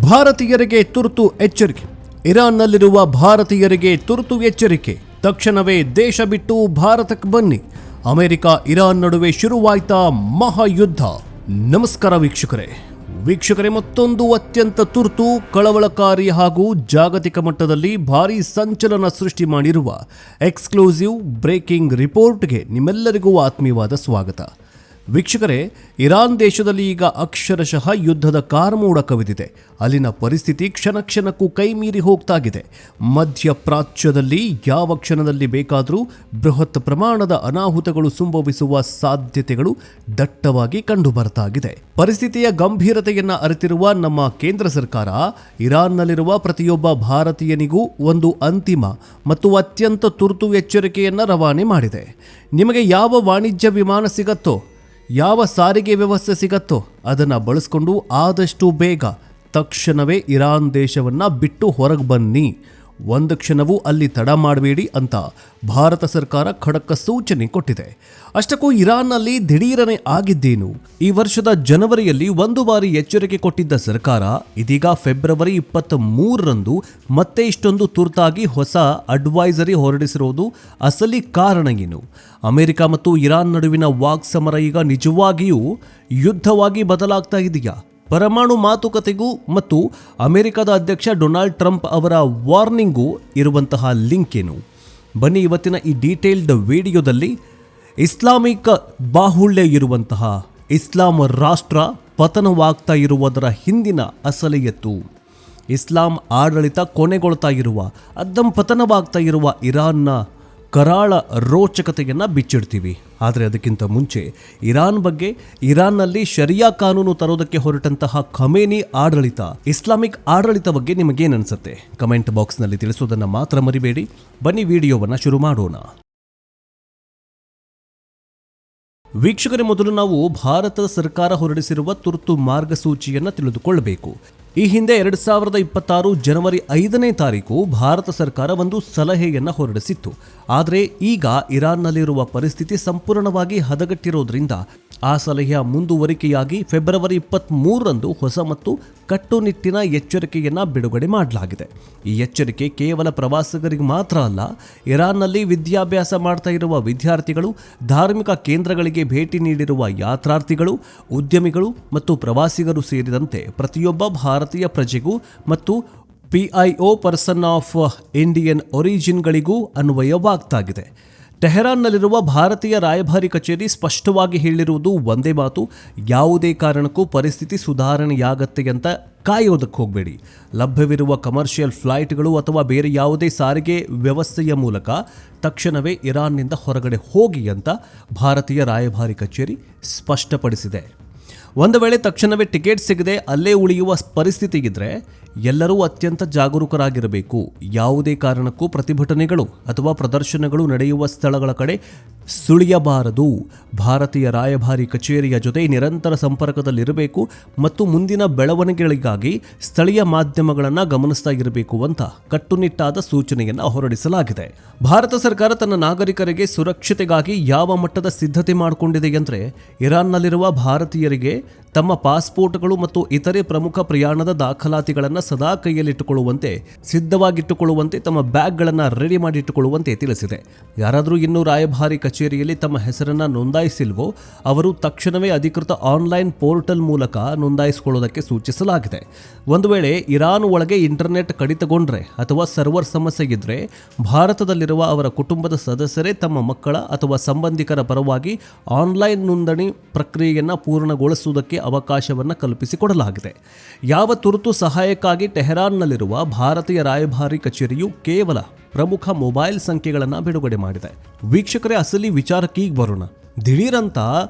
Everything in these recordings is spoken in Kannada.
ಭಾರತೀಯರಿಗೆ ತುರ್ತು ಎಚ್ಚರಿಕೆ. ಇರಾನ್ನಲ್ಲಿರುವ ಭಾರತೀಯರಿಗೆ ತುರ್ತು ಎಚ್ಚರಿಕೆ. ತಕ್ಷಣವೇ ದೇಶ ಬಿಟ್ಟು ಭಾರತಕ್ಕೆ ಬನ್ನಿ. ಅಮೆರಿಕ ಇರಾನ್ ನಡುವೆ ಶುರುವಾಯ್ತಾ ಮಹಾಯುದ್ಧ. ನಮಸ್ಕಾರ ವೀಕ್ಷಕರೇ, ಮತ್ತೊಂದು ಅತ್ಯಂತ ತುರ್ತು, ಕಳವಳಕಾರಿ ಹಾಗೂ ಜಾಗತಿಕ ಮಟ್ಟದಲ್ಲಿ ಭಾರೀ ಸಂಚಲನ ಸೃಷ್ಟಿ ಮಾಡಿರುವ ಎಕ್ಸ್ಕ್ಲೂಸಿವ್ ಬ್ರೇಕಿಂಗ್ ರಿಪೋರ್ಟ್ಗೆ ನಿಮ್ಮೆಲ್ಲರಿಗೂ ಆತ್ಮೀಯವಾದ ಸ್ವಾಗತ. ವೀಕ್ಷಕರೇ, ಇರಾನ್ ದೇಶದಲ್ಲಿ ಈಗ ಅಕ್ಷರಶಃ ಯುದ್ಧದ ಕಾರ್ಮೋಡ ಕವಿದಿದೆ. ಅಲ್ಲಿನ ಪರಿಸ್ಥಿತಿ ಕ್ಷಣ ಕ್ಷಣಕ್ಕೂ ಕೈಮೀರಿ ಹೋಗ್ತಾಗಿದೆ. ಮಧ್ಯಪ್ರಾಚ್ಯದಲ್ಲಿ ಯಾವ ಕ್ಷಣದಲ್ಲಿ ಬೇಕಾದರೂ ಬೃಹತ್ ಪ್ರಮಾಣದ ಅನಾಹುತಗಳು ಸಂಭವಿಸುವ ಸಾಧ್ಯತೆಗಳು ದಟ್ಟವಾಗಿ ಕಂಡುಬರ್ತಾಗಿದೆ. ಪರಿಸ್ಥಿತಿಯ ಗಂಭೀರತೆಯನ್ನು ಅರಿತಿರುವ ನಮ್ಮ ಕೇಂದ್ರ ಸರ್ಕಾರ ಇರಾನ್ನಲ್ಲಿರುವ ಪ್ರತಿಯೊಬ್ಬ ಭಾರತೀಯನಿಗೂ ಒಂದು ಅಂತಿಮ ಮತ್ತು ಅತ್ಯಂತ ತುರ್ತು ಎಚ್ಚರಿಕೆಯನ್ನು ರವಾನೆ ಮಾಡಿದೆ. ನಿಮಗೆ ಯಾವ ವಾಣಿಜ್ಯ ವಿಮಾನ ಸಿಗತ್ತೋ, ಯಾವ ಸಾರಿಗೆ ವ್ಯವಸ್ಥೆ ಸಿಗತ್ತೋ ಅದನ್ನು ಬಳಸ್ಕೊಂಡು ಆದಷ್ಟು ಬೇಗ ತಕ್ಷಣವೇ ಇರಾನ್ ದೇಶವನ್ನು ಬಿಟ್ಟು ಹೊರಗೆ ಬನ್ನಿ. ಒಂದು ಕ್ಷಣವೂ ಅಲ್ಲಿ ತಡ ಮಾಡಬೇಡಿ ಅಂತ ಭಾರತ ಸರ್ಕಾರ ಖಡಕ್ ಸೂಚನೆ ಕೊಟ್ಟಿದೆ. ಅಷ್ಟಕ್ಕೂ ಇರಾನ್ನಲ್ಲಿ ದಿಢೀರನೆ ಆಗಿದ್ದೇನು? ಈ ವರ್ಷದ ಜನವರಿಯಲ್ಲಿ ಒಂದು ಬಾರಿ ಎಚ್ಚರಿಕೆ ಕೊಟ್ಟಿದ್ದ ಸರ್ಕಾರ ಇದೀಗ ಫೆಬ್ರವರಿ 23ರಂದು ಮತ್ತೆ ಇಷ್ಟೊಂದು ತುರ್ತಾಗಿ ಹೊಸ ಅಡ್ವೈಸರಿ ಹೊರಡಿಸಿರೋದು ಅಸಲಿ ಕಾರಣ ಏನು? ಅಮೆರಿಕ ಮತ್ತು ಇರಾನ್ ನಡುವಿನ ವಾಕ್ಸಮರ ಈಗ ನಿಜವಾಗಿಯೂ ಯುದ್ಧವಾಗಿ ಬದಲಾಗ್ತಾ ಇದೆಯಾ? ಪರಮಾಣು ಮಾತುಕತೆಗೂ ಮತ್ತು ಅಮೆರಿಕದ ಅಧ್ಯಕ್ಷ ಡೊನಾಲ್ಡ್ ಟ್ರಂಪ್ ಅವರ ವಾರ್ನಿಂಗೂ ಇರುವಂತಹ ಲಿಂಕ್ ಏನು? ಬನ್ನಿ ಇವತ್ತಿನ ಈ ಡೀಟೇಲ್ಡ್ ವಿಡಿಯೋದಲ್ಲಿ ಇಸ್ಲಾಮಿಕ್ ಬಾಹುಳ್ಯ ಇರುವಂತಹ ಇಸ್ಲಾಂ ರಾಷ್ಟ್ರ ಪತನವಾಗ್ತಾ ಇರುವುದರ ಹಿಂದಿನ ಅಸಲಿಯತ್ತು, ಇಸ್ಲಾಂ ಆಡಳಿತ ಕೊನೆಗೊಳ್ತಾ ಇರುವ, ಅಧಃಪತನವಾಗ್ತಾ ಇರುವ ಇರಾನ್ನ ಕರಾಳ ರೋಚಕತೆಯನ್ನು ಬಿಚ್ಚಿಡ್ತೀವಿ. ಆದರೆ ಅದಕ್ಕಿಂತ ಮುಂಚೆ ಇರಾನ್ ಬಗ್ಗೆ, ಇರಾನ್ನಲ್ಲಿ ಶರಿಯಾ ಕಾನೂನು ತರೋದಕ್ಕೆ ಹೊರಟಂತಹ ಖಮೇನಿ ಆಡಳಿತ, ಇಸ್ಲಾಮಿಕ್ ಆಡಳಿತ ಬಗ್ಗೆ ನಿಮಗೇನು ಅನಿಸುತ್ತೆ? ಕಮೆಂಟ್ ಬಾಕ್ಸ್ನಲ್ಲಿ ತಿಳಿಸೋದನ್ನು ಮಾತ್ರ ಮರಿಬೇಡಿ. ಬನ್ನಿ ವಿಡಿಯೋವನ್ನು ಶುರು ಮಾಡೋಣ. ವೀಕ್ಷಕರೇ, ಮೊದಲು ನಾವು ಭಾರತದ ಸರ್ಕಾರ ಹೊರಡಿಸಿರುವ ತುರ್ತು ಮಾರ್ಗಸೂಚಿಯನ್ನು ತಿಳಿದುಕೊಳ್ಳಬೇಕು. ಈ ಹಿಂದೆ 2026 ಜನವರಿ 5ನೇ ತಾರೀಕು ಭಾರತ ಸರ್ಕಾರ ಒಂದು ಸಲಹೆಯನ್ನು ಹೊರಡಿಸಿತ್ತು. ಆದರೆ ಈಗ ಇರಾನ್ನಲ್ಲಿರುವ ಪರಿಸ್ಥಿತಿ ಸಂಪೂರ್ಣವಾಗಿ ಹದಗೆಟ್ಟಿರೋದ್ರಿಂದ ಆ ಸಲಹೆಯ ಮುಂದುವರಿಕೆಯಾಗಿ ಫೆಬ್ರವರಿ 23ರಂದು ಹೊಸ ಮತ್ತು ಕಟ್ಟುನಿಟ್ಟಿನ ಎಚ್ಚರಿಕೆಯನ್ನು ಬಿಡುಗಡೆ ಮಾಡಲಾಗಿದೆ. ಈ ಎಚ್ಚರಿಕೆ ಕೇವಲ ಪ್ರವಾಸಿಗರಿಗೆ ಮಾತ್ರ ಅಲ್ಲ, ಇರಾನ್ನಲ್ಲಿ ವಿದ್ಯಾಭ್ಯಾಸ ಮಾಡ್ತಾ ಇರುವ ವಿದ್ಯಾರ್ಥಿಗಳು, ಧಾರ್ಮಿಕ ಕೇಂದ್ರಗಳಿಗೆ ಭೇಟಿ ನೀಡಿರುವ ಯಾತ್ರಾರ್ಥಿಗಳು, ಉದ್ಯಮಿಗಳು ಮತ್ತು ಪ್ರವಾಸಿಗರು ಸೇರಿದಂತೆ ಪ್ರತಿಯೊಬ್ಬ ಭಾರತೀಯ ಪ್ರಜೆಗೂ ಮತ್ತು PIO ಪರ್ಸನ್ ಆಫ್ ಇಂಡಿಯನ್ ಒರಿಜಿನ್ಗಳಿಗೂ ಅನ್ವಯವಾಗ್ತಾಗಿದೆ. ಟೆಹರಾನ್ನಲ್ಲಿರುವ ಭಾರತೀಯ ರಾಯಭಾರಿ ಕಚೇರಿ ಸ್ಪಷ್ಟವಾಗಿ ಹೇಳಿರುವುದು ಒಂದೇ ಮಾತು: ಯಾವುದೇ ಕಾರಣಕ್ಕೂ ಪರಿಸ್ಥಿತಿ ಸುಧಾರಣೆಯಾಗತ್ತೆ ಅಂತ ಕಾಯೋದಕ್ಕೆ ಹೋಗಬೇಡಿ. ಲಭ್ಯವಿರುವ ಕಮರ್ಷಿಯಲ್ ಫ್ಲೈಟ್ಗಳು ಅಥವಾ ಬೇರೆ ಯಾವುದೇ ಸಾರಿಗೆ ವ್ಯವಸ್ಥೆಯ ಮೂಲಕ ತಕ್ಷಣವೇ ಇರಾನ್ನಿಂದ ಹೊರಗಡೆ ಹೋಗಿ ಅಂತ ಭಾರತೀಯ ರಾಯಭಾರಿ ಕಚೇರಿ ಸ್ಪಷ್ಟಪಡಿಸಿದೆ. ಒಂದು ವೇಳೆ ತಕ್ಷಣವೇ ಟಿಕೆಟ್ ಸಿಗದೆ ಅಲ್ಲೇ ಉಳಿಯುವ ಪರಿಸ್ಥಿತಿ ಇದ್ದರೆ ಎಲ್ಲರೂ ಅತ್ಯಂತ ಜಾಗರೂಕರಾಗಿರಬೇಕು. ಯಾವುದೇ ಕಾರಣಕ್ಕೂ ಪ್ರತಿಭಟನೆಗಳು ಅಥವಾ ಪ್ರದರ್ಶನಗಳು ನಡೆಯುವ ಸ್ಥಳಗಳ ಕಡೆ ಸುಳಿಯಬಾರದು. ಭಾರತೀಯ ರಾಯಭಾರಿ ಕಚೇರಿಯ ಜೊತೆ ನಿರಂತರ ಸಂಪರ್ಕದಲ್ಲಿರಬೇಕು ಮತ್ತು ಮುಂದಿನ ಬೆಳವಣಿಗೆಗಳಿಗಾಗಿ ಸ್ಥಳೀಯ ಮಾಧ್ಯಮಗಳನ್ನು ಗಮನಿಸ್ತಾ ಇರಬೇಕು ಅಂತ ಕಟ್ಟುನಿಟ್ಟಾದ ಸೂಚನೆಯನ್ನು ಹೊರಡಿಸಲಾಗಿದೆ. ಭಾರತ ಸರ್ಕಾರ ತನ್ನ ನಾಗರಿಕರಿಗೆ ಸುರಕ್ಷತೆಗಾಗಿ ಯಾವ ಮಟ್ಟದ ಸಿದ್ಧತೆ ಮಾಡಿಕೊಂಡಿದೆ ಅಂದರೆ, ಇರಾನ್ನಲ್ಲಿರುವ ಭಾರತೀಯರಿಗೆ ತಮ್ಮ ಪಾಸ್ಪೋರ್ಟ್ಗಳು ಮತ್ತು ಇತರೆ ಪ್ರಮುಖ ಪ್ರಯಾಣದ ದಾಖಲಾತಿಗಳನ್ನು ಸದಾ ಕೈಯಲ್ಲಿಟ್ಟುಕೊಳ್ಳುವಂತೆ, ಸಿದ್ಧವಾಗಿಟ್ಟುಕೊಳ್ಳುವಂತೆ, ತಮ್ಮ ಬ್ಯಾಗ್ಗಳನ್ನು ರೆಡಿ ಮಾಡಿಟ್ಟುಕೊಳ್ಳುವಂತೆ ತಿಳಿಸಿದೆ. ಯಾರಾದರೂ ಇನ್ನೂ ರಾಯಭಾರಿ ಕಚೇರಿಯಲ್ಲಿ ತಮ್ಮ ಹೆಸರನ್ನು ನೋಂದಾಯಿಸಿಲ್ವೋ ಅವರು ತಕ್ಷಣವೇ ಅಧಿಕೃತ ಆನ್ಲೈನ್ ಪೋರ್ಟಲ್ ಮೂಲಕ ನೋಂದಾಯಿಸಿಕೊಳ್ಳೋದಕ್ಕೆ ಸೂಚಿಸಲಾಗಿದೆ. ಒಂದು ವೇಳೆ ಇರಾನ್ ಒಳಗೆ ಇಂಟರ್ನೆಟ್ ಕಡಿತಗೊಂಡ್ರೆ ಅಥವಾ ಸರ್ವರ್ ಸಮಸ್ಯೆ ಇದ್ದರೆ ಭಾರತದಲ್ಲಿರುವ ಅವರ ಕುಟುಂಬದ ಸದಸ್ಯರೇ ತಮ್ಮ ಮಕ್ಕಳ ಅಥವಾ ಸಂಬಂಧಿಕರ ಪರವಾಗಿ ಆನ್ಲೈನ್ ನೋಂದಣಿ ಪ್ರಕ್ರಿಯೆಯನ್ನು ಪೂರ್ಣಗೊಳಿಸುವುದಕ್ಕೆ ಅವಕಾಶವನ್ನು ಕಲ್ಪಿಸಿಕೊಡಲಾಗಿದೆ. ಯಾವ ತುರ್ತು ಸಹಾಯಕ್ಕಾಗಿ ಟೆಹರಾನ್ನಲ್ಲಿರುವ ಭಾರತೀಯ ರಾಯಭಾರಿ ಕಚೇರಿಯು ಕೇವಲ ಪ್ರಮುಖ ಮೊಬೈಲ್ ಸಂಖ್ಯೆಗಳನ್ನು ಬಿಡುಗಡೆ ಮಾಡಿದೆ. ವೀಕ್ಷಕರೇ, ಅಸಲಿ ವಿಚಾರಕ್ಕೆ ಈಗ ಬರೋಣ. ದಿಢೀರಂತ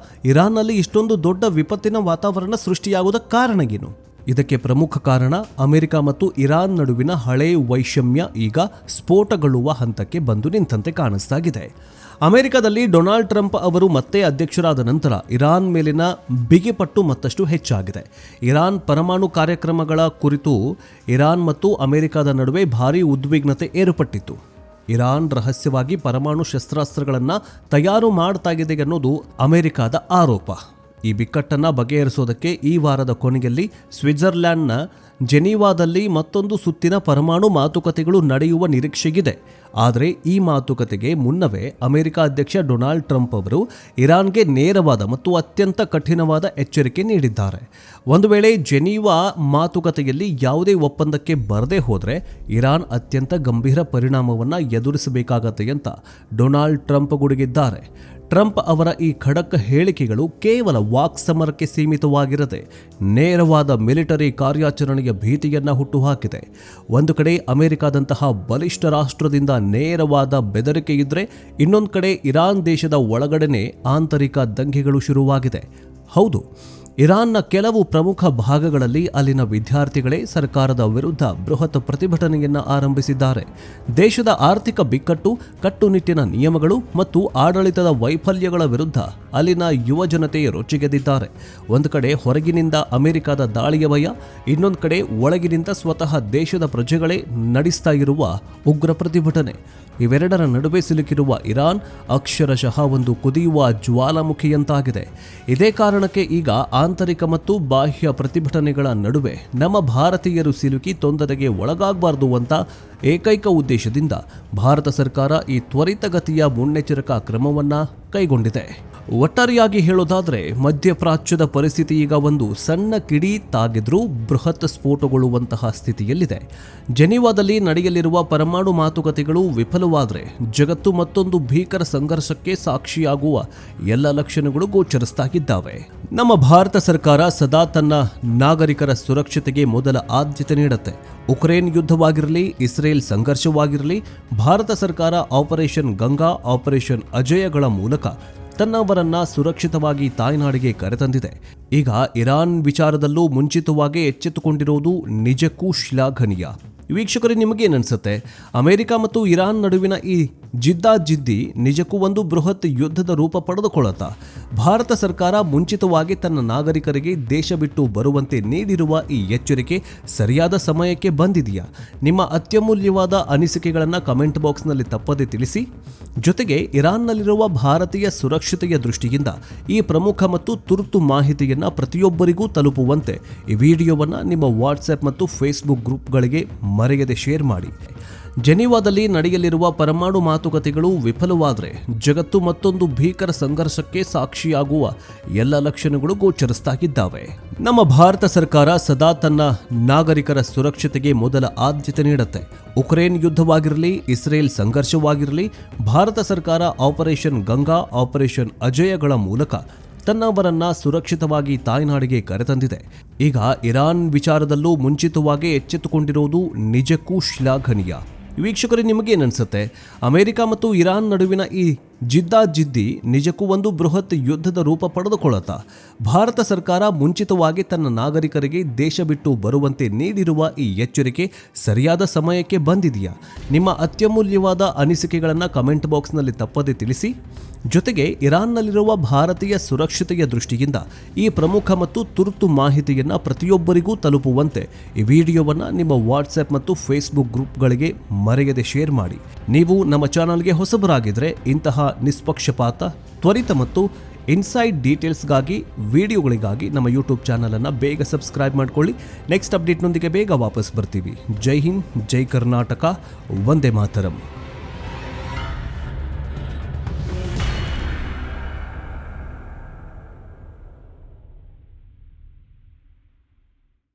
ಇರಾನ್ನಲ್ಲಿ ಇಷ್ಟೊಂದು ದೊಡ್ಡ ವಿಪತ್ತಿನ ವಾತಾವರಣ ಸೃಷ್ಟಿಯಾಗುವುದಕ್ಕೆ ಕಾರಣ ಏನು? ಇದಕ್ಕೆ ಪ್ರಮುಖ ಕಾರಣ ಅಮೆರಿಕ ಮತ್ತು ಇರಾನ್ ನಡುವಿನ ಹಳೆ ವೈಷಮ್ಯ ಈಗ ಸ್ಫೋಟಗೊಳ್ಳುವ ಹಂತಕ್ಕೆ ಬಂದು ನಿಂತಂತೆ ಕಾಣಿಸ್ತಾಗಿದೆ. ಅಮೆರಿಕದಲ್ಲಿ ಡೊನಾಲ್ಡ್ ಟ್ರಂಪ್ ಅವರು ಮತ್ತೆ ಅಧ್ಯಕ್ಷರಾದ ನಂತರ ಇರಾನ್ ಮೇಲಿನ ಬಿಗಿಪಟ್ಟು ಮತ್ತಷ್ಟು ಹೆಚ್ಚಾಗಿದೆ. ಇರಾನ್ ಪರಮಾಣು ಕಾರ್ಯಕ್ರಮಗಳ ಕುರಿತು ಇರಾನ್ ಮತ್ತು ಅಮೆರಿಕದ ನಡುವೆ ಭಾರೀ ಉದ್ವಿಗ್ನತೆ ಏರ್ಪಟ್ಟಿತ್ತು. ಇರಾನ್ ರಹಸ್ಯವಾಗಿ ಪರಮಾಣು ಶಸ್ತ್ರಾಸ್ತ್ರಗಳನ್ನು ತಯಾರು ಮಾಡ್ತಾಗಿದೆ ಅನ್ನೋದು ಅಮೆರಿಕದ ಆರೋಪ. ಈ ಬಿಕ್ಕಟ್ಟನ್ನು ಬಗೆಹರಿಸೋದಕ್ಕೆ ಈ ವಾರದ ಕೊನೆಯಲ್ಲಿ ಸ್ವಿಟ್ಜರ್ಲ್ಯಾಂಡ್ನ ಜೆನೀವಾದಲ್ಲಿ ಮತ್ತೊಂದು ಸುತ್ತಿನ ಪರಮಾಣು ಮಾತುಕತೆಗಳು ನಡೆಯುವ ನಿರೀಕ್ಷೆಯಿದೆ. ಆದರೆ ಈ ಮಾತುಕತೆಗೆ ಮುನ್ನವೇ ಅಮೆರಿಕ ಅಧ್ಯಕ್ಷ ಡೊನಾಲ್ಡ್ ಟ್ರಂಪ್ ಅವರು ಇರಾನ್ಗೆ ನೇರವಾದ ಮತ್ತು ಅತ್ಯಂತ ಕಠಿಣವಾದ ಎಚ್ಚರಿಕೆ ನೀಡಿದ್ದಾರೆ. ಒಂದು ವೇಳೆ ಜೆನೀವಾ ಮಾತುಕತೆಯಲ್ಲಿ ಯಾವುದೇ ಒಪ್ಪಂದಕ್ಕೆ ಬರದೇ ಹೋದರೆ ಇರಾನ್ ಅತ್ಯಂತ ಗಂಭೀರ ಪರಿಣಾಮವನ್ನು ಎದುರಿಸಬೇಕಾಗತ್ತೆ ಅಂತ ಡೊನಾಲ್ಡ್ ಟ್ರಂಪ್ ಗುಡುಗಿದ್ದಾರೆ. ಟ್ರಂಪ್ ಅವರ ಈ ಖಡಕ್ ಹೇಳಿಕೆಗಳು ಕೇವಲ ವಾಕ್ಸಮರಕ್ಕೆ ಸೀಮಿತವಾಗಿರದೆ ನೇರವಾದ ಮಿಲಿಟರಿ ಕಾರ್ಯಾಚರಣೆಯ ಭೀತಿಯನ್ನು ಹುಟ್ಟುಹಾಕಿದೆ. ಒಂದು ಕಡೆ ಅಮೆರಿಕದಂತಹ ಬಲಿಷ್ಠ ರಾಷ್ಟ್ರದಿಂದ ನೇರವಾದ ಬೆದರಿಕೆ ಇದ್ದರೆ, ಇನ್ನೊಂದು ಕಡೆ ಇರಾನ್ ದೇಶದ ಒಳಗಡೆನೆ ಆಂತರಿಕ ದಂಗೆಗಳು ಶುರುವಾಗಿದೆ. ಹೌದು, ಇರಾನ್ನ ಕೆಲವು ಪ್ರಮುಖ ಭಾಗಗಳಲ್ಲಿ ಅಲ್ಲಿನ ವಿದ್ಯಾರ್ಥಿಗಳೇ ಸರ್ಕಾರದ ವಿರುದ್ಧ ಬೃಹತ್ ಪ್ರತಿಭಟನೆಯನ್ನು ಆರಂಭಿಸಿದ್ದಾರೆ. ದೇಶದ ಆರ್ಥಿಕ ಬಿಕ್ಕಟ್ಟು, ಕಟ್ಟುನಿಟ್ಟಿನ ನಿಯಮಗಳು ಮತ್ತು ಆಡಳಿತದ ವೈಫಲ್ಯಗಳ ವಿರುದ್ಧ ಅಲ್ಲಿನ ಯುವ ಜನತೆ ರೊಚ್ಚಿಗೆದ್ದಿದ್ದಾರೆ. ಒಂದು ಕಡೆ ಹೊರಗಿನಿಂದ ಅಮೆರಿಕದ ದಾಳಿಯ ಭಯ, ಇನ್ನೊಂದು ಕಡೆ ಒಳಗಿನಿಂದ ಸ್ವತಃ ದೇಶದ ಪ್ರಜೆಗಳೇ ನಡೆಸ್ತಾ ಇರುವ ಉಗ್ರ ಪ್ರತಿಭಟನೆ. ಇವೆರಡರ ನಡುವೆ ಸಿಲುಕಿರುವ ಇರಾನ್ ಅಕ್ಷರಶಃ ಒಂದು ಕುದಿಯುವ ಜ್ವಾಲಾಮುಖಿಯಂತಾಗಿದೆ. ಇದೇ ಕಾರಣಕ್ಕೆ ಈಗ ಆಂತರಿಕ ಮತ್ತು ಬಾಹ್ಯ ಪ್ರತಿಭಟನೆಗಳ ನಡುವೆ ನಮ್ಮ ಭಾರತೀಯರು ಸಿಲುಕಿ ತೊಂದರೆಗೆ ಒಳಗಾಗಬಾರದು ಅಂತ ಏಕೈಕ ಉದ್ದೇಶದಿಂದ ಭಾರತ ಸರ್ಕಾರ ಈ ತ್ವರಿತಗತಿಯ ಮುನ್ನೆಚ್ಚರಿಕಾ ಕ್ರಮವನ್ನು ಕೈಗೊಂಡಿದೆ. ಒಟ್ಟಾರೆಯಾಗಿ ಹೇಳೋದಾದರೆ ಮಧ್ಯಪ್ರಾಚ್ಯದ ಪರಿಸ್ಥಿತಿ ಈಗ ಒಂದು ಸಣ್ಣ ಕಿಡಿ ತಾಗಿದ್ರೂ ಬೃಹತ್ ಸ್ಫೋಟಗೊಳ್ಳುವಂತಹ ಸ್ಥಿತಿಯಲ್ಲಿದೆ. ಜೆನೀವಾದಲ್ಲಿ ನಡೆಯಲಿರುವ ಪರಮಾಣು ಮಾತುಕತೆಗಳು ವಿಫಲವಾದರೆ ಜಗತ್ತು ಮತ್ತೊಂದು ಭೀಕರ ಸಂಘರ್ಷಕ್ಕೆ ಸಾಕ್ಷಿಯಾಗುವ ಎಲ್ಲ ಲಕ್ಷಣಗಳು ಗೋಚರಿಸ್ತಾಗಿದ್ದಾವೆ. ನಮ್ಮ ಭಾರತ ಸರ್ಕಾರ ಸದಾ ತನ್ನ ನಾಗರಿಕರ ಸುರಕ್ಷತೆಗೆ ಮೊದಲ ಆದ್ಯತೆ ನೀಡುತ್ತೆ. ಉಕ್ರೇನ್ ಯುದ್ಧವಾಗಿರಲಿ, ಇಸ್ರೇಲ್ ಸಂಘರ್ಷವಾಗಿರಲಿ, ಭಾರತ ಸರ್ಕಾರ ಆಪರೇಷನ್ ಗಂಗಾ, ಆಪರೇಷನ್ ಅಜಯಗಳ ಮೂಲಕ ತನ್ನವರನ್ನ ಸುರಕ್ಷಿತವಾಗಿ ತಾಯ್ನಾಡಿಗೆ ಕರೆತಂದಿದೆ. ಈಗ ಇರಾನ್ ವಿಚಾರದಲ್ಲೂ ಮುಂಚಿತವಾಗಿ ಎಚ್ಚೆತ್ತುಕೊಂಡಿರುವುದು ನಿಜಕ್ಕೂ ಶ್ಲಾಘನೀಯ. ವೀಕ್ಷಕರೇ, ನಿಮಗೇನನ್ಸುತ್ತೆ? ಅಮೆರಿಕ ಮತ್ತು ಇರಾನ್ ನಡುವಿನ ಈ ಜಿದ್ದಾಜಿದ್ದಿ ನಿಜಕ್ಕೂ ಒಂದು ಬೃಹತ್ ಯುದ್ಧದ ರೂಪ ಪಡೆದುಕೊಳ್ಳುತ್ತಾ? ಭಾರತ ಸರ್ಕಾರ ಮುಂಚಿತವಾಗಿ ತನ್ನ ನಾಗರಿಕರಿಗೆ ದೇಶ ಬಿಟ್ಟು ಬರುವಂತೆ ನೀಡಿರುವ ಈ ಎಚ್ಚರಿಕೆ ಸರಿಯಾದ ಸಮಯಕ್ಕೆ ಬಂದಿದೆಯಾ? ನಿಮ್ಮ ಅತ್ಯಮೂಲ್ಯವಾದ ಅನಿಸಿಕೆಗಳನ್ನು ಕಮೆಂಟ್ ಬಾಕ್ಸ್ನಲ್ಲಿ ತಪ್ಪದೆ ತಿಳಿಸಿ. ಜೊತೆಗೆ ಇರಾನ್ನಲ್ಲಿರುವ ಭಾರತೀಯ ಸುರಕ್ಷತೆಯ ದೃಷ್ಟಿಯಿಂದ ಈ ಪ್ರಮುಖ ಮತ್ತು ತುರ್ತು ಮಾಹಿತಿಯನ್ನು ಪ್ರತಿಯೊಬ್ಬರಿಗೂ ತಲುಪುವಂತೆ ಈ ವಿಡಿಯೋವನ್ನು ನಿಮ್ಮ ವಾಟ್ಸ್ಆ್ಯಪ್ ಮತ್ತು ಫೇಸ್ಬುಕ್ ಗ್ರೂಪ್ಗಳಿಗೆ ಮರೆಯದೆ ಶೇರ್ ಮಾಡಿ. ಜೆನೀವಾದಲ್ಲಿ ನಡೆಯಲಿರುವ ಪರಮಾಣು ಮಾತುಕತೆಗಳು ವಿಫಲವಾದರೆ ಜಗತ್ತು ಮತ್ತೊಂದು ಭೀಕರ ಸಂಘರ್ಷಕ್ಕೆ ಸಾಕ್ಷಿಯಾಗುವ ಎಲ್ಲ ಲಕ್ಷಣಗಳು ಗೋಚರಿಸ್ತಾಗಿದ್ದಾವೆ. ನಮ್ಮ ಭಾರತ ಸರ್ಕಾರ ಸದಾ ತನ್ನ ನಾಗರಿಕರ ಸುರಕ್ಷತೆಗೆ ಮೊದಲ ಆದ್ಯತೆ ನೀಡುತ್ತೆ. ಉಕ್ರೇನ್ ಯುದ್ಧವಾಗಿರಲಿ, ಇಸ್ರೇಲ್ ಸಂಘರ್ಷವಾಗಿರಲಿ, ಭಾರತ ಸರ್ಕಾರ ಆಪರೇಷನ್ ಗಂಗಾ, ಆಪರೇಷನ್ ಅಜಯಗಳ ಮೂಲಕ ತನ್ನವರನ್ನ ಸುರಕ್ಷಿತವಾಗಿ ತಾಯ್ನಾಡಿಗೆ ಕರೆತಂದಿದೆ. ಈಗ ಇರಾನ್ ವಿಚಾರದಲ್ಲೂ ಮುಂಚಿತವಾಗಿ ಎಚ್ಚೆತ್ತುಕೊಂಡಿರುವುದು ನಿಜಕ್ಕೂ ಶ್ಲಾಘನೀಯ. ವೀಕ್ಷಕರೇ, ನಿಮಗೇನನ್ಸುತ್ತೆ? ಅಮೆರಿಕ ಮತ್ತು ಇರಾನ್ ನಡುವಿನ ಈ ಜಿದ್ದಾಜಿದ್ದಿ ನಿಜಕ್ಕೂ ಒಂದು ಬೃಹತ್ ಯುದ್ಧದ ರೂಪ ಪಡೆದುಕೊಳ್ಳುತ್ತಾ? ಭಾರತ ಸರ್ಕಾರ ಮುಂಚಿತವಾಗಿ ತನ್ನ ನಾಗರಿಕರಿಗೆ ದೇಶ ಬಿಟ್ಟು ಬರುವಂತೆ ನೀಡಿರುವ ಈ ಎಚ್ಚರಿಕೆ ಸರಿಯಾದ ಸಮಯಕ್ಕೆ ಬಂದಿದೆಯಾ? ನಿಮ್ಮ ಅತ್ಯಮೂಲ್ಯವಾದ ಅನಿಸಿಕೆಗಳನ್ನು ಕಮೆಂಟ್ ಬಾಕ್ಸ್ನಲ್ಲಿ ತಪ್ಪದೆ ತಿಳಿಸಿ. ಜೊತೆಗೆ ಇರಾನ್ನಲ್ಲಿರುವ ಭಾರತೀಯ ಸುರಕ್ಷತೆಯ ದೃಷ್ಟಿಯಿಂದ ಈ ಪ್ರಮುಖ ಮತ್ತು ತುರ್ತು ಮಾಹಿತಿಯನ್ನು ಪ್ರತಿಯೊಬ್ಬರಿಗೂ ತಲುಪುವಂತೆ ಈ ವಿಡಿಯೋವನ್ನು ನಿಮ್ಮ ವಾಟ್ಸ್ಆ್ಯಪ್ ಮತ್ತು ಫೇಸ್ಬುಕ್ ಗ್ರೂಪ್ಗಳಿಗೆ ಮರೆಯದೆ ಶೇರ್ ಮಾಡಿ. ನೀವು ನಮ್ಮ ಚಾನಲ್ಗೆ ಹೊಸಬರಾಗಿದ್ದರೆ ಇಂತಹ ನಿಷ್ಪಕ್ಷಪಾತ, ತ್ವರಿತ ಮತ್ತು ಇನ್ಸೈಡ್ ಡೀಟೇಲ್ಸ್ಗಾಗಿ, ವಿಡಿಯೋಗಳಿಗಾಗಿ ನಮ್ಮ ಯೂಟ್ಯೂಬ್ ಚಾನಲನ್ನು ಬೇಗ ಸಬ್ಸ್ಕ್ರೈಬ್ ಮಾಡಿಕೊಳ್ಳಿ. ನೆಕ್ಸ್ಟ್ ಅಪ್ಡೇಟ್ನೊಂದಿಗೆ ಬೇಗ ವಾಪಸ್ ಬರ್ತೀವಿ. ಜೈ ಹಿಂದ್, ಜೈ ಕರ್ನಾಟಕ, ವಂದೇ ಮಾತರಂ.